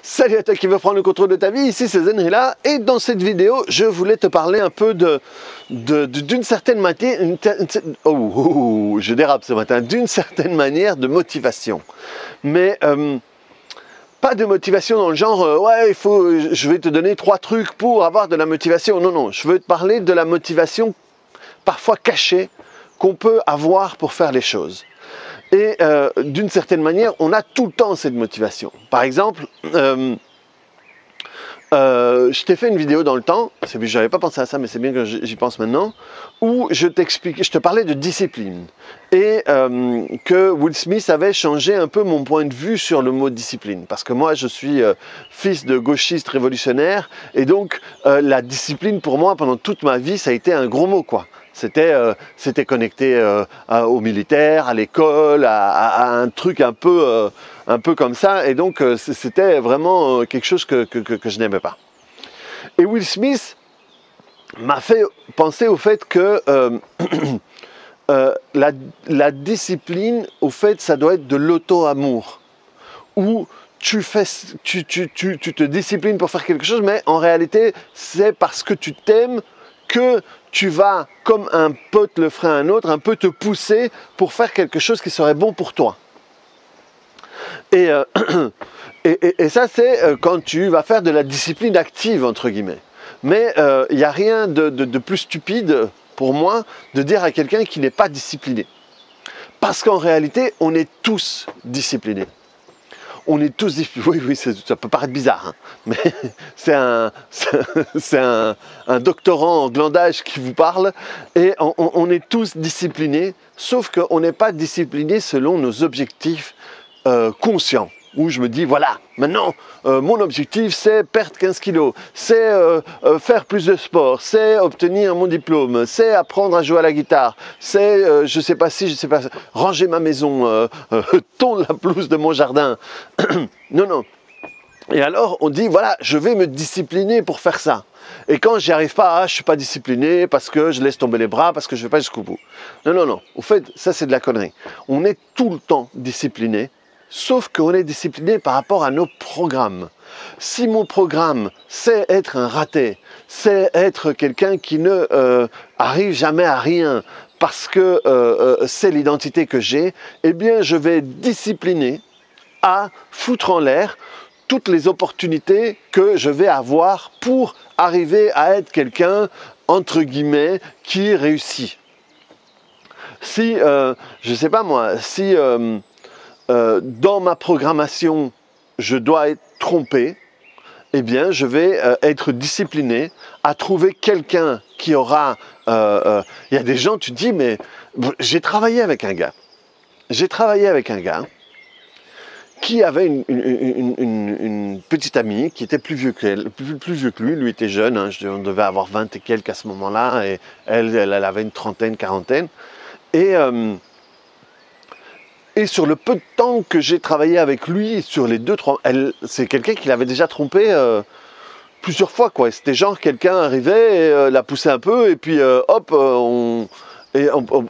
Salut à toi qui veux prendre le contrôle de ta vie, ici c'est Zenrila et dans cette vidéo je voulais te parler un peu d'une certaine manière, je dérape ce matin, d'une certaine manière de motivation. Mais pas de motivation dans le genre ouais je vais te donner 3 trucs pour avoir de la motivation. Non, non, je veux te parler de la motivation parfois cachée qu'on peut avoir pour faire les choses. Et d'une certaine manière, on a tout le temps cette motivation. Par exemple, je t'ai fait une vidéo dans le temps, je n'avais pas pensé à ça, mais c'est bien que j'y pense maintenant, où je te parlais de discipline. Et que Will Smith avait changé un peu mon point de vue sur le mot discipline. Parce que moi, je suis fils de gauchiste révolutionnaire, et donc la discipline, pour moi, pendant toute ma vie, ça a été un gros mot, quoi. C'était connecté aux militaires, à l'école, à un truc un peu comme ça. Et donc, c'était vraiment quelque chose que je n'aimais pas. Et Will Smith m'a fait penser au fait que la discipline, au fait, ça doit être de l'auto-amour. Où tu te disciplines pour faire quelque chose, mais en réalité, c'est parce que tu t'aimes que tu vas, comme un pote le ferait à un autre, un peu te pousser pour faire quelque chose qui serait bon pour toi. Et ça, c'est quand tu vas faire de la discipline active, entre guillemets. Mais il n'y a rien de plus stupide, pour moi, de dire à quelqu'un qui n'est pas discipliné. Parce qu'en réalité, on est tous disciplinés. On est tous disciplinés. Oui, ça peut paraître bizarre, hein, mais c'est un doctorant en glandage qui vous parle. Et on est tous disciplinés, sauf qu'on n'est pas disciplinés selon nos objectifs conscients. Où je me dis, voilà, maintenant, mon objectif, c'est perdre 15 kilos, c'est faire plus de sport, c'est obtenir mon diplôme, c'est apprendre à jouer à la guitare, c'est, je sais pas, ranger ma maison, tondre la pelouse de mon jardin. Non, non. Et alors, on dit, voilà, je vais me discipliner pour faire ça. Et quand j'y arrive pas, je suis pas discipliné parce que je laisse tomber les bras, parce que je vais pas jusqu'au bout. Non, non, non. Au fait, ça, c'est de la connerie. On est tout le temps discipliné. Sauf qu'on est discipliné par rapport à nos programmes. Si mon programme, c'est être un raté, c'est être quelqu'un qui ne arrive jamais à rien parce que c'est l'identité que j'ai, eh bien je vais être discipliné à foutre en l'air toutes les opportunités que je vais avoir pour arriver à être quelqu'un, entre guillemets, qui réussit. Si, je sais pas moi, si... dans ma programmation, je dois être trompé, eh bien, je vais être discipliné à trouver quelqu'un qui aura... Il y a des gens, tu te dis, mais j'ai travaillé avec un gars. J'ai travaillé avec un gars qui avait une petite amie qui était plus vieux que lui. Lui était jeune, hein, on devait avoir 20 et quelques à ce moment-là, et elle avait une trentaine, quarantaine. Et sur le peu de temps que j'ai travaillé avec lui, sur les 2-3... C'est quelqu'un qui l'avait déjà trompé plusieurs fois, quoi. C'était genre, quelqu'un arrivait, et, la poussait un peu, et puis hop, on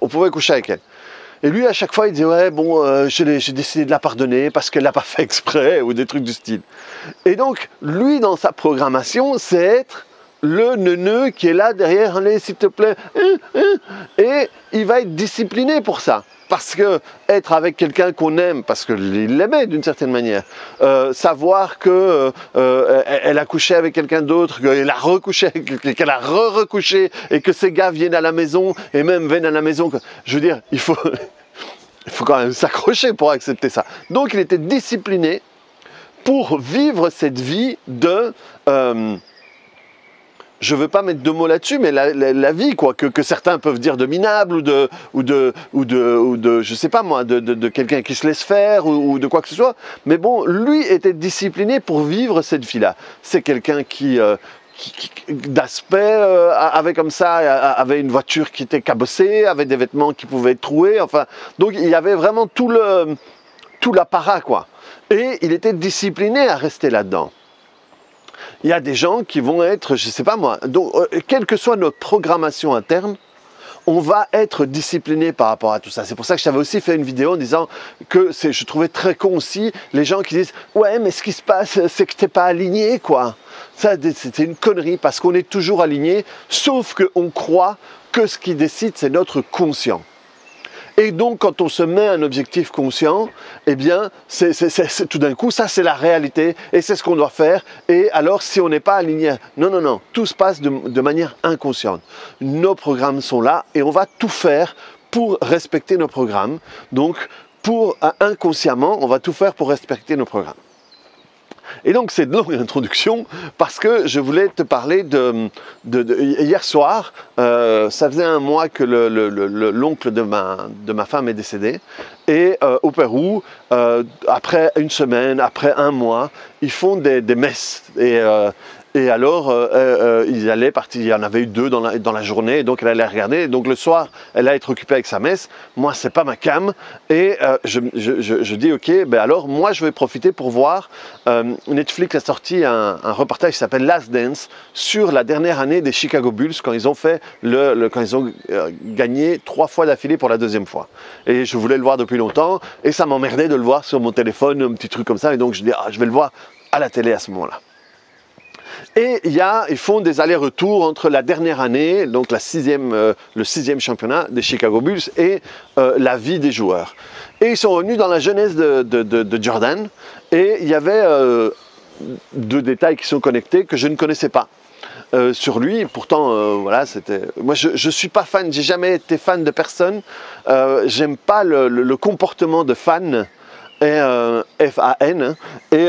pouvait coucher avec elle. Et lui, à chaque fois, il disait, ouais, bon, j'ai décidé de la pardonner parce qu'elle l'a pas fait exprès, ou des trucs du style. Et donc, lui, dans sa programmation, c'est être le neuneu qui est là derrière, allez, s'il te plaît, et il va être discipliné pour ça. Parce que être avec quelqu'un qu'on aime, parce qu'il l'aimait d'une certaine manière, savoir que elle a couché avec quelqu'un d'autre, qu'elle a recouché avec qu'elle a recouché, et que ces gars viennent à la maison, et même viennent à la maison, je veux dire, il faut quand même s'accrocher pour accepter ça. Donc il était discipliné pour vivre cette vie de... je ne veux pas mettre de mots là-dessus, mais la vie, quoi, que certains peuvent dire de minable, ou de je sais pas moi, de quelqu'un qui se laisse faire, ou de quoi que ce soit. Mais bon, lui était discipliné pour vivre cette vie-là. C'est quelqu'un qui d'aspect, avait comme ça, avait une voiture qui était cabossée, avait des vêtements qui pouvaient être troués, enfin. Donc il y avait vraiment tout l'apparat, quoi. Et il était discipliné à rester là-dedans. Il y a des gens qui vont être, je ne sais pas moi, donc, quelle que soit notre programmation interne, on va être discipliné par rapport à tout ça. C'est pour ça que j'avais aussi fait une vidéo en disant que je trouvais très con aussi les gens qui disent « Ouais, mais ce qui se passe, c'est que t'es pas aligné, quoi. » Ça, c'était une connerie parce qu'on est toujours aligné, sauf qu'on croit que ce qui décide, c'est notre conscient. Et donc, quand on se met un objectif conscient, eh bien, tout d'un coup, ça, c'est la réalité et c'est ce qu'on doit faire. Et alors, si on n'est pas aligné, non, non, non, tout se passe de manière inconsciente. Nos programmes sont là et on va tout faire pour respecter nos programmes. Donc, inconsciemment, on va tout faire pour respecter nos programmes. Et donc, c'est une longue introduction parce que je voulais te parler hier soir. Ça faisait un mois que l'oncle de ma femme est décédé. Et au Pérou, après une semaine, après un mois, ils font des messes. Et alors, ils allaient partir, il y en avait eu 2 dans la journée, donc elle allait regarder. Et donc le soir, elle allait être occupée avec sa messe. Moi, c'est pas ma cam. Et je dis, ok, ben alors moi, je vais profiter pour voir. Netflix a sorti un reportage qui s'appelle Last Dance sur la dernière année des Chicago Bulls quand ils ont fait quand ils ont gagné 3 fois d'affilée pour la 2e fois. Et je voulais le voir depuis longtemps. Et ça m'emmerdait de le voir sur mon téléphone, un petit truc comme ça. Et donc je dis, je vais le voir à la télé à ce moment-là. Et ils font des allers-retours entre la dernière année, donc le 6e championnat des Chicago Bulls et la vie des joueurs. Et ils sont revenus dans la jeunesse de Jordan et il y avait 2 détails qui sont connectés que je ne connaissais pas sur lui. Pourtant, voilà, moi je suis pas fan, j'ai jamais été fan de personne. J'aime pas le comportement de fan, F-A-N. Et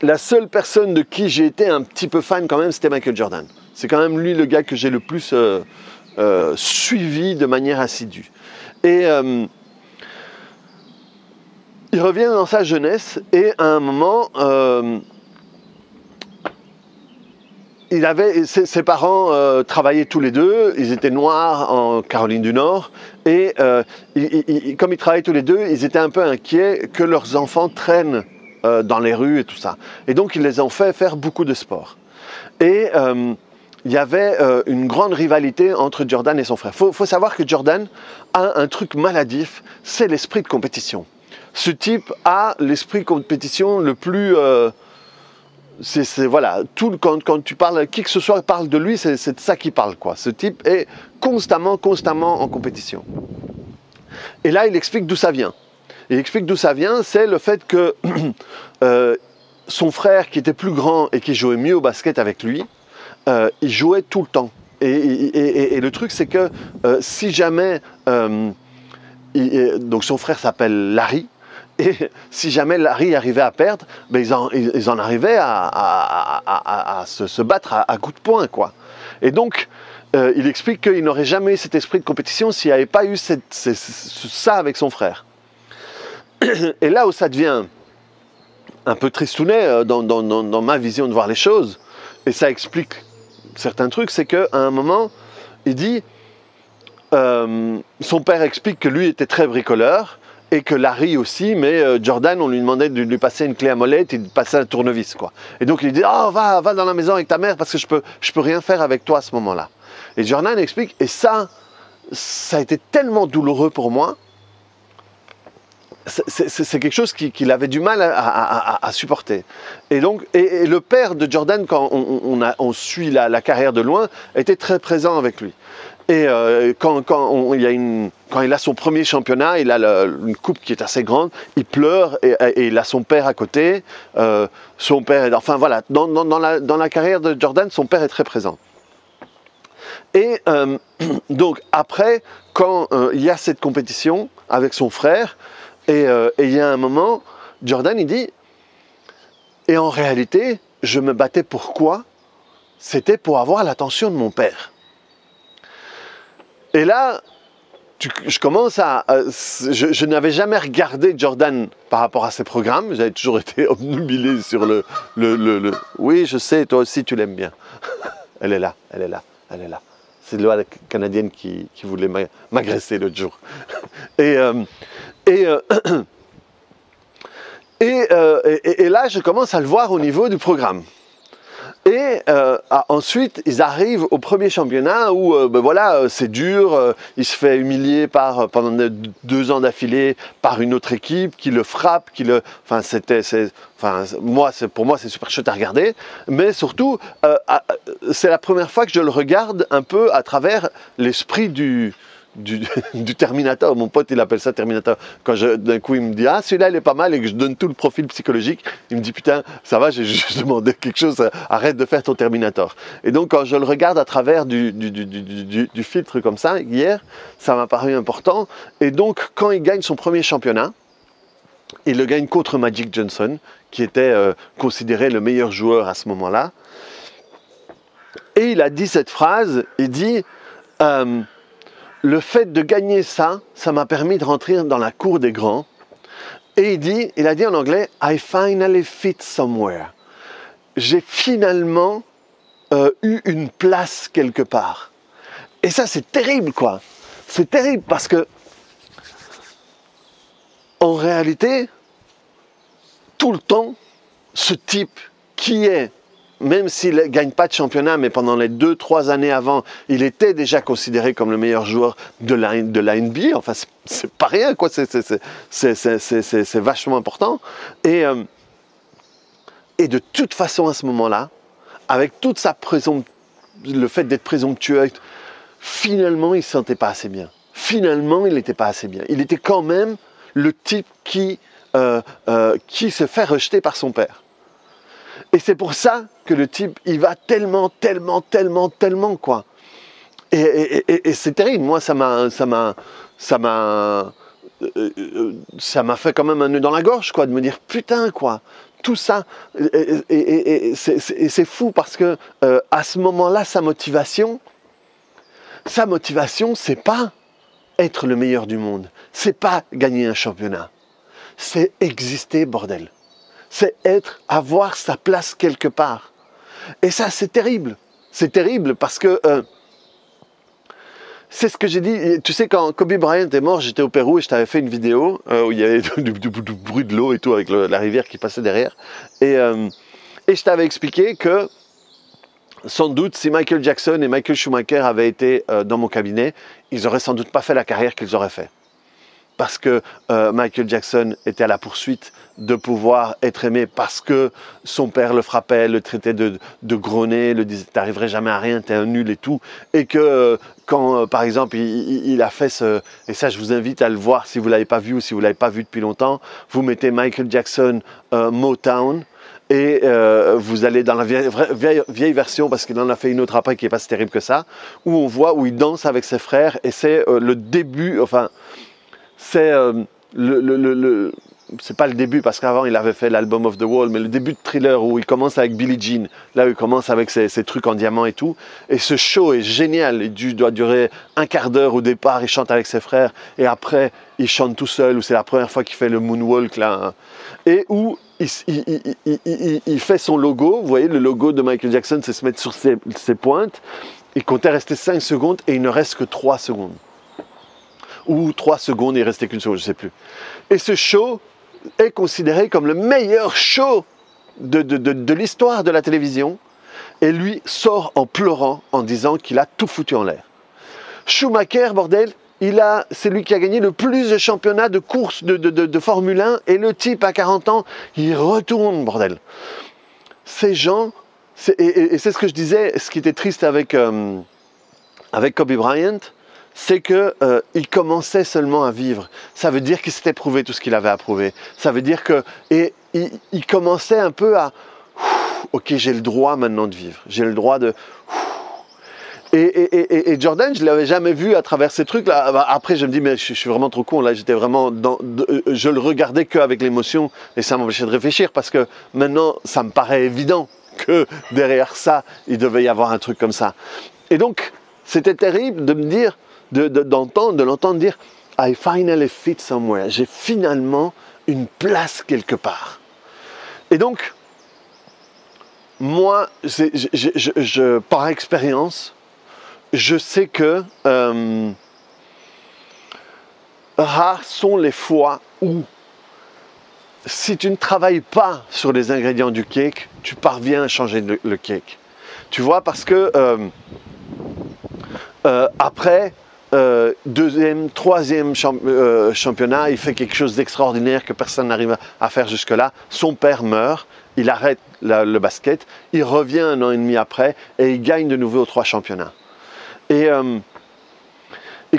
la seule personne de qui j'ai été un petit peu fan quand même, c'était Michael Jordan. C'est quand même lui le gars que j'ai le plus suivi de manière assidue. Et il revient dans sa jeunesse et à un moment, ses parents travaillaient tous les deux, ils étaient noirs en Caroline du Nord et comme ils travaillaient tous les deux, ils étaient un peu inquiets que leurs enfants traînent dans les rues et tout ça. Et donc, ils les ont fait faire beaucoup de sport. Et il y avait une grande rivalité entre Jordan et son frère. Il faut savoir que Jordan a un truc maladif, c'est l'esprit de compétition. Ce type a l'esprit de compétition le plus... voilà, quand tu parles, qui que ce soit parle de lui, c'est de ça qu'il parle, quoi. Ce type est constamment en compétition. Et là, il explique d'où ça vient. Il explique d'où ça vient, c'est le fait que son frère qui était plus grand et qui jouait mieux au basket avec lui, il jouait tout le temps. Et le truc c'est que si jamais, donc son frère s'appelle Larry, et si jamais Larry arrivait à perdre, ben ils en arrivaient à se battre à coups de poing, quoi. Et donc, il explique qu'il n'aurait jamais eu cet esprit de compétition s'il n'y avait pas eu ça avec son frère. Et là où ça devient un peu tristounet dans ma vision de voir les choses, et ça explique certains trucs, c'est qu'à un moment, il dit, son père explique que lui était très bricoleur, et que Larry aussi, mais Jordan, on lui demandait de lui passer une clé à molette et de passer un tournevis, quoi. Et donc il dit, va dans la maison avec ta mère, parce que je peux rien faire avec toi à ce moment-là. Et Jordan explique, et ça a été tellement douloureux pour moi, c'est quelque chose qu'il avait du mal à supporter. Et donc, et le père de Jordan, quand on suit la carrière de loin, était très présent avec lui. Et quand il a son premier championnat, il a une coupe qui est assez grande, il pleure et il a son père à côté. Son père, enfin voilà, dans la carrière de Jordan, son père est très présent. Et donc après, quand il y a cette compétition avec son frère, et il y a un moment, Jordan il dit, et en réalité, je me battais pour quoi? C'était pour avoir l'attention de mon père. Et là, je commence je n'avais jamais regardé Jordan par rapport à ses programmes, j'avais toujours été obnubilé sur le... Oui, je sais, toi aussi tu l'aimes bien. Elle est là. C'est la loi canadienne qui voulait m'agresser l'autre jour. Et là, je commence à le voir au niveau du programme. Et Et ensuite, ils arrivent au premier championnat où voilà, c'est dur, il se fait humilier pendant 2 ans d'affilée par une autre équipe qui le frappe, pour moi c'est super chouette à regarder, mais surtout c'est la première fois que je le regarde un peu à travers l'esprit du Terminator. Mon pote il appelle ça Terminator. Quand d'un coup il me dit celui-là il est pas mal et que je donne tout le profil psychologique, il me dit putain ça va, j'ai juste demandé quelque chose, arrête de faire ton Terminator. Et donc quand je le regarde à travers du filtre comme ça hier, ça m'a paru important. Et donc quand il gagne son premier championnat, il le gagne contre Magic Johnson qui était considéré le meilleur joueur à ce moment-là, et il a dit cette phrase, il dit le fait de gagner ça m'a permis de rentrer dans la cour des grands. Et il a dit en anglais, I finally fit somewhere. J'ai finalement eu une place quelque part. Et ça, c'est terrible, quoi. C'est terrible parce que, en réalité, tout le temps, ce type qui est, même s'il ne gagne pas de championnat, mais pendant les 2-3 années avant, il était déjà considéré comme le meilleur joueur de la NBA. Enfin, c'est pas rien, quoi. C'est vachement important. Et de toute façon, à ce moment-là, avec toute le fait d'être présomptueux, finalement, il ne se sentait pas assez bien. Finalement, il n'était pas assez bien. Il était quand même le type qui se fait rejeter par son père. Et c'est pour ça que le type, il va tellement, quoi. Et c'est terrible. Moi, ça m'a fait quand même un nœud dans la gorge, quoi, de me dire putain, quoi. Tout ça, et c'est fou parce que à ce moment-là, sa motivation, c'est pas être le meilleur du monde, c'est pas gagner un championnat, c'est exister, bordel. C'est avoir sa place quelque part. Et ça, c'est terrible. C'est terrible parce que c'est ce que j'ai dit. Tu sais, quand Kobe Bryant est mort, j'étais au Pérou et je t'avais fait une vidéo où il y avait du bruit de l'eau et tout avec la rivière qui passait derrière. Et je t'avais expliqué que sans doute, si Michael Jackson et Michael Schumacher avaient été dans mon cabinet, ils n'auraient sans doute pas fait la carrière qu'ils auraient fait. Parce que Michael Jackson était à la poursuite de pouvoir être aimé parce que son père le frappait, le traitait de grenet, le disait t'arriverais jamais à rien, t'es un nul et tout. Et que quand par exemple il a fait et ça je vous invite à le voir si vous ne l'avez pas vu ou si vous ne l'avez pas vu depuis longtemps, vous mettez Michael Jackson Motown. Et vous allez dans la vieille version, parce qu'il en a fait une autre après qui n'est pas si terrible que ça, où on voit où il danse avec ses frères, et c'est le début, enfin, c'est c'est pas le début, parce qu'avant il avait fait l'album of the Wall, mais le début de Thriller, où il commence avec Billie Jean, là où il commence avec ses trucs en diamant et tout, et ce show est génial, il doit durer un quart d'heure au départ, il chante avec ses frères, et après il chante tout seul, où c'est la première fois qu'il fait le moonwalk, là, hein, et où il fait son logo, vous voyez le logo de Michael Jackson, c'est se mettre sur ses pointes, il comptait rester 5 secondes, et il ne reste que 3 secondes. Ou 3 secondes, il restait qu'une seconde, je ne sais plus. Et ce show est considéré comme le meilleur show de l'histoire de la télévision, et lui sort en pleurant en disant qu'il a tout foutu en l'air. Schumacher, bordel, c'est lui qui a gagné le plus de championnats de course de Formule 1, et le type à 40 ans, il retourne, bordel. Ces gens, et c'est ce que je disais, ce qui était triste avec Kobe Bryant, c'est qu'il commençait seulement à vivre. Ça veut dire qu'il s'était prouvé tout ce qu'il avait à prouver. Ça veut dire il commençait un peu à ok, j'ai le droit maintenant de vivre. J'ai le droit de... Et Jordan, je ne l'avais jamais vu à travers ces trucs-là. Après, je me dis, mais je suis vraiment trop con. Là, j'étais vraiment je le regardais qu'avec l'émotion, et ça m'empêchait de réfléchir, parce que maintenant, ça me paraît évident que derrière ça, il devait y avoir un truc comme ça. Et donc, c'était terrible de me dire, de l'entendre dire « I finally fit somewhere ». J'ai finalement une place quelque part. Et donc, moi, par expérience, je sais que rares sont les fois où, si tu ne travailles pas sur les ingrédients du cake, tu parviens à changer le cake. Tu vois, parce que après deuxième, troisième championnat, il fait quelque chose d'extraordinaire que personne n'arrive à faire jusque-là. Son père meurt, il arrête le basket, il revient 1 an et demi après et il gagne de nouveau 3 championnats. Et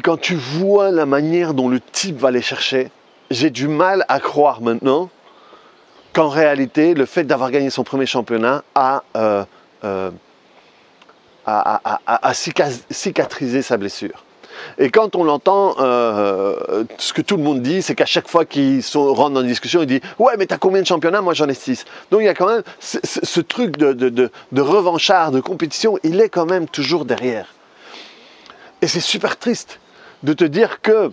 quand tu vois la manière dont le type va les chercher, j'ai du mal à croire maintenant qu'en réalité, le fait d'avoir gagné son premier championnat a cicatrisé sa blessure. Et quand on l'entend, ce que tout le monde dit, c'est qu'à chaque fois qu'ils rentrent dans une discussion, il dit « Ouais, mais t'as combien de championnats? Moi, j'en ai 6. » Donc, il y a quand même ce truc de revanchard, de compétition, il est quand même toujours derrière. Et c'est super triste de te dire que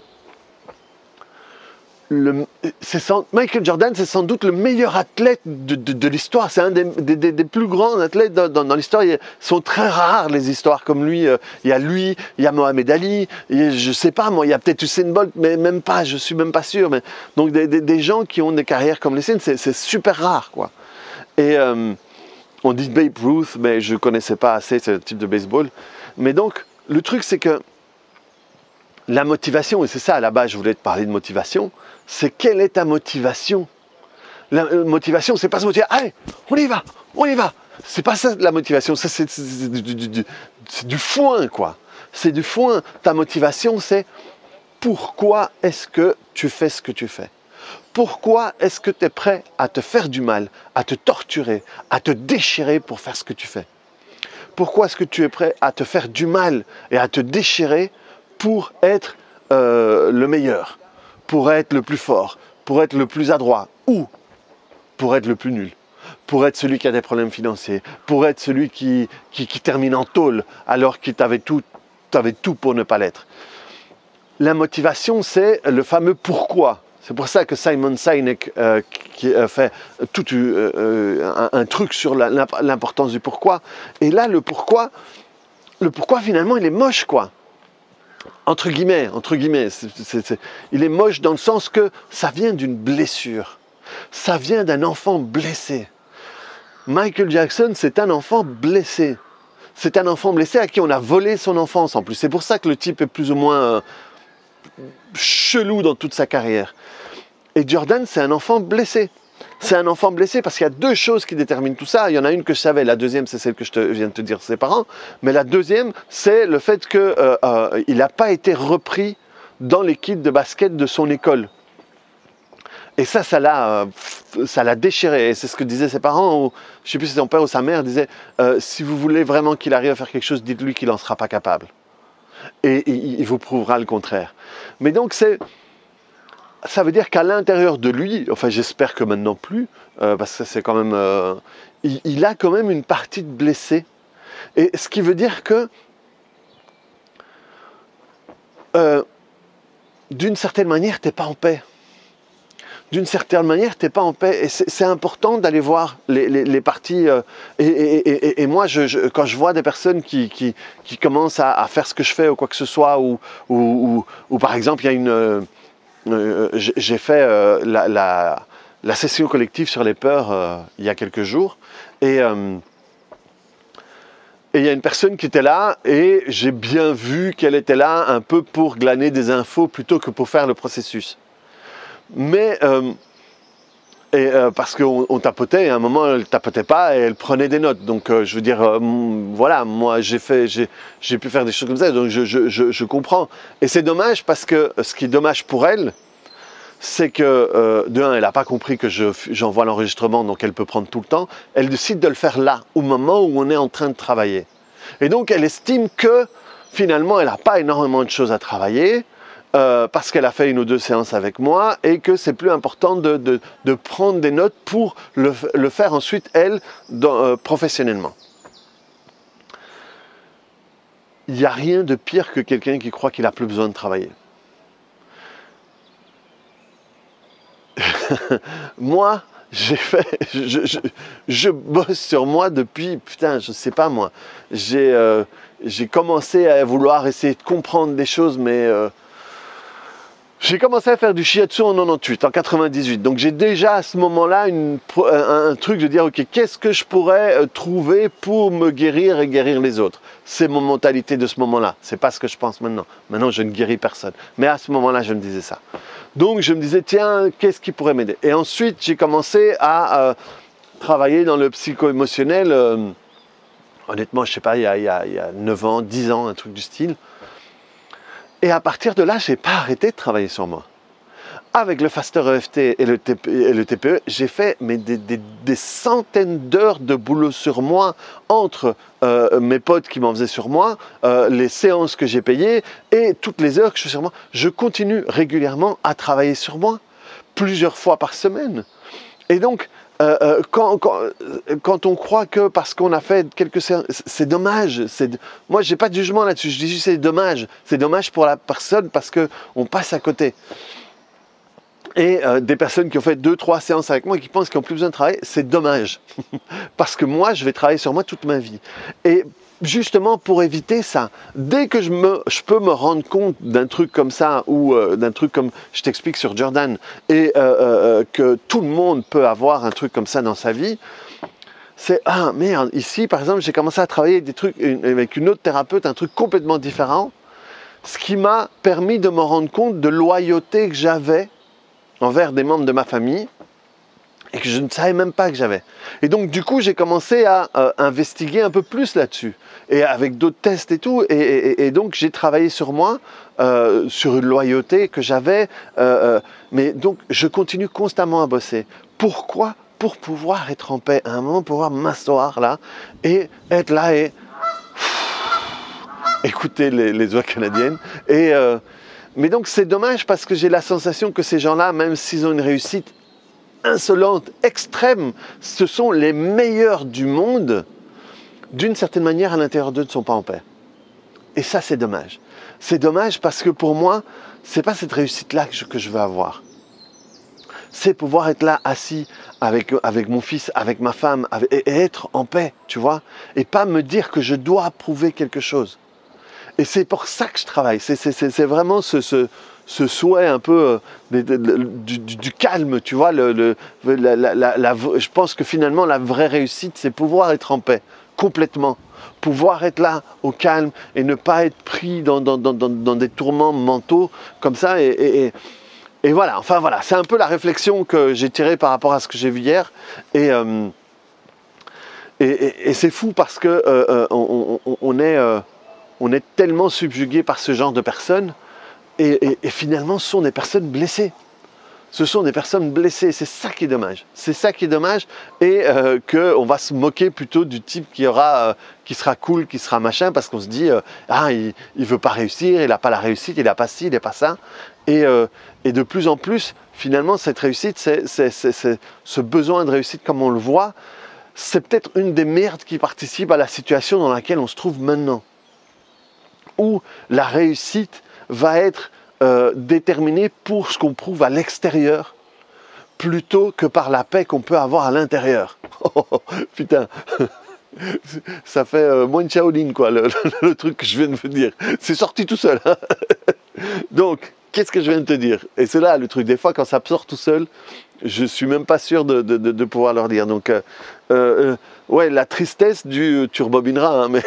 Michael Jordan, c'est sans doute le meilleur athlète de l'histoire. C'est un des plus grands athlètes dans l'histoire. Ils sont très rares, les histoires comme lui. Il y a Mohamed Ali, je sais pas moi, il y a peut-être Usain Bolt, mais même pas, je suis même pas sûr. Mais, donc des gens qui ont des carrières comme les siennes, c'est super rare, quoi. Et on dit Babe Ruth, mais je connaissais pas assez ce type de baseball. Mais donc, le truc, c'est que la motivation, et c'est ça à la base, je voulais te parler de motivation, c'est quelle est ta motivation? La motivation, c'est pas se motiver, allez, on y va. C'est pas ça la motivation, ça c'est du foin, quoi. C'est du foin. Ta motivation, c'est pourquoi est-ce que tu fais ce que tu fais? Pourquoi est-ce que tu es prêt à te faire du mal, à te torturer, à te déchirer pour faire ce que tu fais? Pourquoi est-ce que tu es prêt à te faire du mal et à te déchirer pour être le meilleur, pour être le plus fort, pour être le plus adroit, ou pour être le plus nul, pour être celui qui a des problèmes financiers, pour être celui qui termine en tôle alors qu'il t'avait tout pour ne pas l'être. La motivation, c'est le fameux pourquoi. C'est pour ça que Simon Sinek qui fait tout un truc sur l'importance du pourquoi. Et là, le pourquoi finalement, il est moche, quoi. Entre guillemets, il est moche dans le sens que ça vient d'une blessure. Ça vient d'un enfant blessé. Michael Jackson, c'est un enfant blessé. C'est un enfant blessé à qui on a volé son enfance en plus. C'est pour ça que le type est plus ou moins chelou dans toute sa carrière. Et Jordan, c'est un enfant blessé. C'est un enfant blessé parce qu'il y a 2 choses qui déterminent tout ça. Il y en a une que je savais, la deuxième, c'est celle que je viens de te dire, ses parents. Mais la deuxième, c'est le fait qu'il n'a pas été repris dans l'équipe de basket de son école. Et ça l'a déchiré. Et c'est ce que disaient ses parents, ou je ne sais plus si son père ou sa mère disait si vous voulez vraiment qu'il arrive à faire quelque chose, dites-lui qu'il n'en sera pas capable. Et il vous prouvera le contraire. Mais donc ça veut dire qu'à l'intérieur de lui, enfin j'espère que maintenant plus, parce que c'est quand même, il a quand même une partie de blessé. Et ce qui veut dire que, d'une certaine manière, tu n'es pas en paix. D'une certaine manière, tu n'es pas en paix. Et c'est important d'aller voir les parties. Et moi, quand je vois des personnes qui commencent à faire ce que je fais ou quoi que ce soit, ou par exemple, il y a une... j'ai fait la session collective sur les peurs il y a quelques jours et il y a une personne qui était là et j'ai bien vu qu'elle était là un peu pour glaner des infos plutôt que pour faire le processus. Mais parce qu'on tapotait, et à un moment elle tapotait pas et elle prenait des notes. Donc je veux dire, voilà, moi j'ai pu faire des choses comme ça, donc je comprends. Et c'est dommage parce que ce qui est dommage pour elle, c'est que de un, elle n'a pas compris que j'envoie l'enregistrement, donc elle peut prendre tout le temps. Elle décide de le faire là, au moment où on est en train de travailler. Et donc elle estime que finalement elle n'a pas énormément de choses à travailler. Parce qu'elle a fait 1 ou 2 séances avec moi et que c'est plus important de prendre des notes pour le faire ensuite, elle, professionnellement. Il n'y a rien de pire que quelqu'un qui croit qu'il n'a plus besoin de travailler. Moi, je bosse sur moi depuis, putain, je sais pas moi. J'ai commencé à vouloir essayer de comprendre des choses, mais J'ai commencé à faire du shiatsu en 98, en 98. Donc j'ai déjà à ce moment-là un truc de dire, ok, qu'est-ce que je pourrais trouver pour me guérir et guérir les autres? C'est mon mentalité de ce moment-là. C'est pas ce que je pense maintenant. Maintenant, je ne guéris personne. Mais à ce moment-là, je me disais ça. Donc je me disais, tiens, qu'est-ce qui pourrait m'aider? Et ensuite, j'ai commencé à travailler dans le psycho-émotionnel. Honnêtement, je sais pas, il y a 9 ans, 10 ans, un truc du style. Et à partir de là, je n'ai pas arrêté de travailler sur moi. Avec le Faster EFT et le TPE, j'ai fait des centaines d'heures de boulot sur moi entre mes potes qui m'en faisaient sur moi, les séances que j'ai payées et toutes les heures que je fais sur moi. Je continue régulièrement à travailler sur moi, plusieurs fois par semaine. Et donc, quand on croit que parce qu'on a fait quelques séances, c'est dommage. Moi, j'ai pas de jugement là-dessus. Je dis juste c'est dommage. C'est dommage pour la personne parce qu'on passe à côté. Et des personnes qui ont fait 2-3 séances avec moi et qui pensent qu'ils n'ont plus besoin de travailler, c'est dommage. Parce que moi, je vais travailler sur moi toute ma vie. Et justement, pour éviter ça, dès que je peux me rendre compte d'un truc comme ça, ou d'un truc comme je t'explique sur Jordan, et que tout le monde peut avoir un truc comme ça dans sa vie, c'est, ah merde, ici par exemple, j'ai commencé à travailler des trucs avec une autre thérapeute, un truc complètement différent, ce qui m'a permis de me rendre compte de loyauté que j'avais envers des membres de ma famille, et que je ne savais même pas que j'avais. Et donc du coup, j'ai commencé à investiguer un peu plus là-dessus, et avec d'autres tests et tout, et donc j'ai travaillé sur moi, sur une loyauté que j'avais, mais donc je continue constamment à bosser. Pourquoi? Pour pouvoir être en paix, à un moment pouvoir m'asseoir là, et être là et écouter les oies canadiennes, mais donc c'est dommage parce que j'ai la sensation que ces gens-là, même s'ils ont une réussite insolente, extrême, ce sont les meilleurs du monde, d'une certaine manière à l'intérieur d'eux ne sont pas en paix. Et ça c'est dommage. C'est dommage parce que pour moi, c'est pas cette réussite-là que je veux avoir. C'est pouvoir être là assis avec mon fils, avec ma femme, et être en paix, tu vois, et pas me dire que je dois prouver quelque chose. Et c'est pour ça que je travaille, c'est vraiment ce souhait un peu du calme, tu vois. Je pense que finalement, la vraie réussite, c'est pouvoir être en paix, complètement. Pouvoir être là, au calme, et ne pas être pris dans des tourments mentaux comme ça. Et voilà, enfin voilà, c'est un peu la réflexion que j'ai tirée par rapport à ce que j'ai vu hier. Et c'est fou parce que on est tellement subjugué par ce genre de personnes et finalement ce sont des personnes blessées. Ce sont des personnes blessées, c'est ça qui est dommage. C'est ça qui est dommage et qu'on va se moquer plutôt du type qui sera cool, qui sera machin parce qu'on se dit ah il veut pas réussir, il n'a pas la réussite, il n'a pas ci, il n'a pas ça. Et de plus en plus finalement cette réussite, c'est ce besoin de réussite comme on le voit, c'est peut-être une des merdes qui participent à la situation dans laquelle on se trouve maintenant. Où la réussite va être déterminée pour ce qu'on prouve à l'extérieur plutôt que par la paix qu'on peut avoir à l'intérieur. Oh, putain, ça fait moins de Shaolin quoi, le truc que je viens de vous dire. C'est sorti tout seul. Hein. Donc, qu'est-ce que je viens de te dire? Et c'est là le truc, des fois quand ça sort tout seul, je suis même pas sûr de pouvoir leur dire. Donc, ouais, la tristesse tu rebobineras, hein, mais...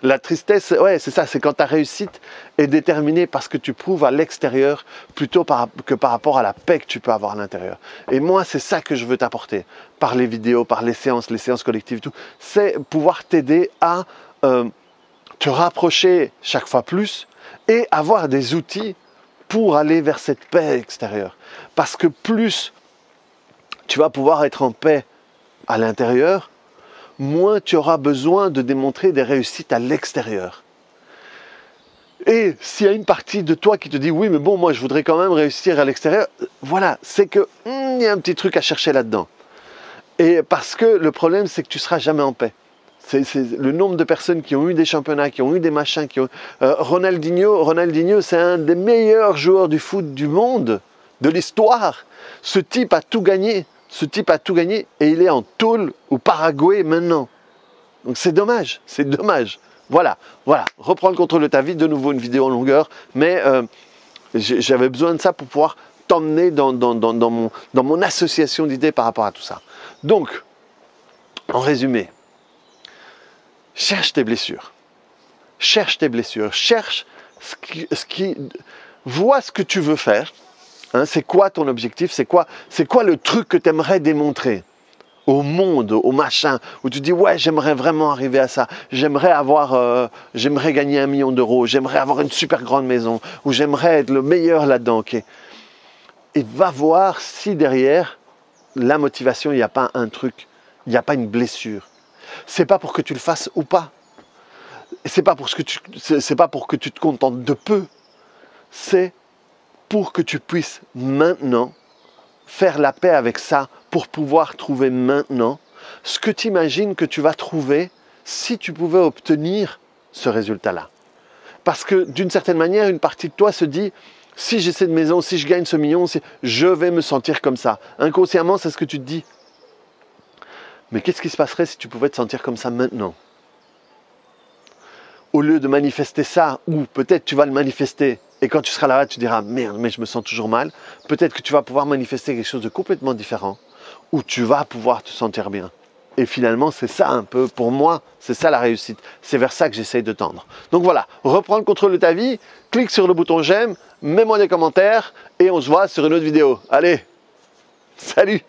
La tristesse, ouais, c'est ça, c'est quand ta réussite est déterminée parce que tu prouves à l'extérieur plutôt que par rapport à la paix que tu peux avoir à l'intérieur. Et moi, c'est ça que je veux t'apporter par les vidéos, par les séances collectives, tout. C'est pouvoir t'aider à te rapprocher chaque fois plus et avoir des outils pour aller vers cette paix extérieure. Parce que plus tu vas pouvoir être en paix à l'intérieur, moins tu auras besoin de démontrer des réussites à l'extérieur. Et s'il y a une partie de toi qui te dit « oui, mais bon, moi, je voudrais quand même réussir à l'extérieur », voilà, c'est qu'il y a un petit truc à chercher là-dedans. Et parce que le problème, c'est que tu ne seras jamais en paix. C'est le nombre de personnes qui ont eu des championnats, qui ont eu des machins, Ronaldinho, c'est un des meilleurs joueurs du foot du monde, de l'histoire. Ce type a tout gagné. Ce type a tout gagné et il est en tôle au Paraguay maintenant. Donc c'est dommage, c'est dommage. Voilà, reprends le contrôle de ta vie, de nouveau une vidéo en longueur, mais J'avais besoin de ça pour pouvoir t'emmener dans mon association d'idées par rapport à tout ça. Donc, en résumé, cherche tes blessures. Cherche tes blessures. Cherche vois ce que tu veux faire. Hein, c'est quoi ton objectif? C'est quoi le truc que tu aimerais démontrer au monde, au machin, où tu dis ouais, j'aimerais vraiment arriver à ça, j'aimerais gagner 1 million d'euros, j'aimerais avoir une super grande maison, ou j'aimerais être le meilleur là-dedans, ok. Et va voir si derrière la motivation, il n'y a pas un truc, il n'y a pas une blessure. C'est pas pour que tu le fasses ou pas. C'est pas pour que tu te contentes de peu. C'est pour que tu puisses maintenant faire la paix avec ça, pour pouvoir trouver maintenant ce que tu imagines que tu vas trouver si tu pouvais obtenir ce résultat-là. Parce que d'une certaine manière, une partie de toi se dit, si j'ai cette maison, si je gagne ce million, je vais me sentir comme ça. Inconsciemment, c'est ce que tu te dis. Mais qu'est-ce qui se passerait si tu pouvais te sentir comme ça maintenant? Au lieu de manifester ça, ou peut-être tu vas le manifester, et quand tu seras là-bas, tu diras « Merde, mais je me sens toujours mal », peut-être que tu vas pouvoir manifester quelque chose de complètement différent, où tu vas pouvoir te sentir bien. Et finalement, c'est ça un peu, pour moi, c'est ça la réussite. C'est vers ça que j'essaye de tendre. Donc voilà, reprends le contrôle de ta vie, clique sur le bouton j'aime, mets-moi des commentaires, et on se voit sur une autre vidéo. Allez, salut!